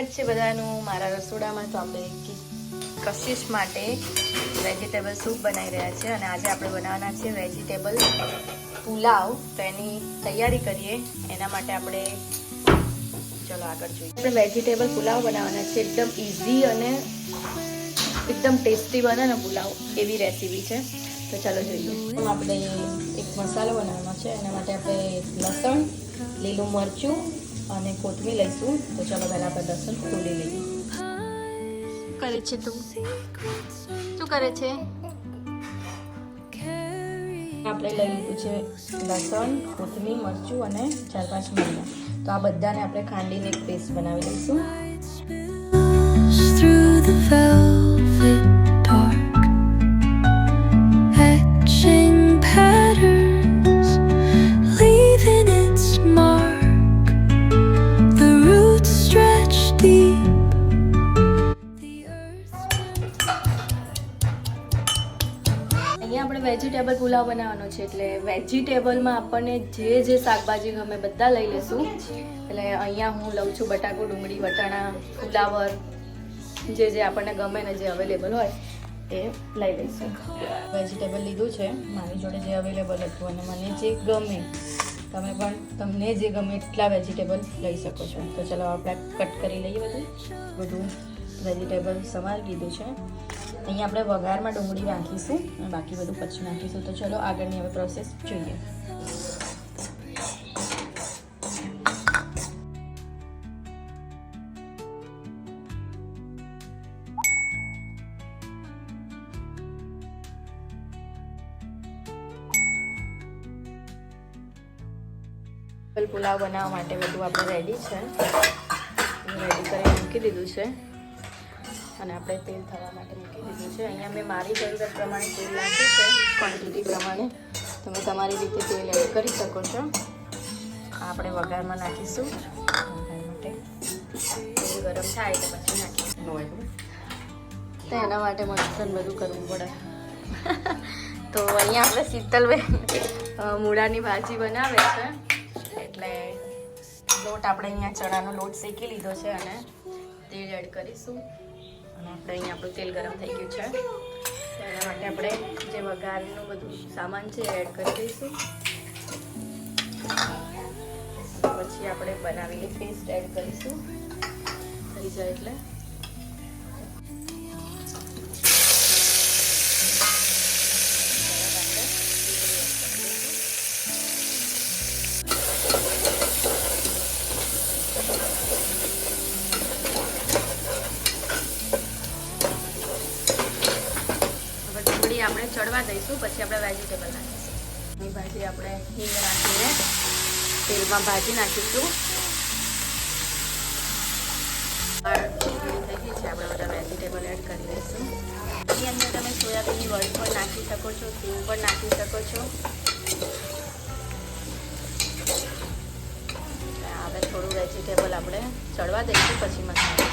છે બધાનું મારા રસોડામાં. તો આપણે કશિશ માટે વેજીટેબલ સૂપ બનાવી રહ્યા છે અને આજે આપણે બનાવવાના છે વેજીટેબલ પુલાવ. તો એની તૈયારી કરીએ. એના માટે આપણે ચલો આગળ જોઈએ. આપણે વેજીટેબલ પુલાવ બનાવવાના છે. એકદમ ઇઝી અને એકદમ ટેસ્ટી બને ને પુલાવ એવી રેસીપી છે. તો ચાલો જોઈએ. આપણે એક મસાલો બનાવવાનો છે. એના માટે આપણે લસણ, લીલું મરચું અને કોથમીર લઈશું. તો ચાલો પહેલાં આપણે લસણ ખોલી લઈએ. શું કરે છે તું? શું કરે છે? આપણે લઈ લીધું છે લસણ, કોથમીર, મરચું અને 4-5 મરચાં. તો આ બધાને આપણે ખાંડીને એક પેસ્ટ બનાવી લઈશું. આપણે વેજીટેબલ પુલાવ બનાવવાનો છે એટલે વેજીટેબલમાં આપણને જે શાકભાજી ગમે બધા લઈ લેશું. એટલે અહીંયા હું લઉં છું બટાકું, ડુંગળી, વટાણા, ફુલાવર, જે આપણને ગમે ને જે અવેલેબલ હોય એ લઈ લઈશું. વેજીટેબલ લીધું છે મારી જોડે જે અવેલેબલ હતું અને મને જે ગમે તમે પણ તમને જે ગમે એટલા વેજીટેબલ લઈ શકો છો. તો ચલો આપણે કટ કરી લઈએ. બધું વેજીટેબલ સમારી લીધું છે. અહીંયા આપણે વઘારમાં ડુંગળી નાખીશું અને બાકી બધું પછી નાખીશું. તો ચલો આગળની હવે પ્રોસેસ જોઈએ. પુલાવ બનાવવા માટે બધું આપણે રેડી છે. રેડી કરી મૂકી દીધું છે અને આપણે તેલ થવા માટે મૂકી દીધું છે. અહીંયા મેં મારી જરૂરિયાત પ્રમાણે તેલ નાખ્યું છે, ક્વોન્ટિટી પ્રમાણે. તમે તમારી રીતે તેલ એડ કરી શકો છો. આપણે વઘારમાં નાખીશું. વઘાર માટે તેલ ગરમ થાય તો પછી નાખીશું. તો એના માટે મસ્તન બધું કરવું પડે. તો અહીંયા આપણે શીતલબેન મૂળાની ભાજી બનાવે છે. એટલે લોટ આપણે અહીંયા ચણાનો લોટ શેકી લીધો છે અને તેલ એડ કરીશું. અને આપણે અહીંયા આપણું તેલ ગરમ થઈ ગયું છે. એના માટે આપણે જે વઘારનું બધું સામાન છે એ એડ કરી દઈશું. પછી આપણે બનાવેલી પેસ્ટ એડ કરીશું. થઈ જાય એટલે આપણે ચડવા દઈશું. પછી આપણે વેજીટેબલ નાખીશું. એ ભાજી આપણે હિંગ નાખીને તેલમાં ભાજી નાખીશું. થઈ ગઈ છે. આપણે બધા વેજીટેબલ એડ કરી દઈશું. એની અંદર તમે સોયાબીનની વડી પણ નાખી શકો છો, સિંગ પણ નાખી શકો છો. હવે થોડું વેજીટેબલ આપણે ચડવા દઈશું. પછી મસાલા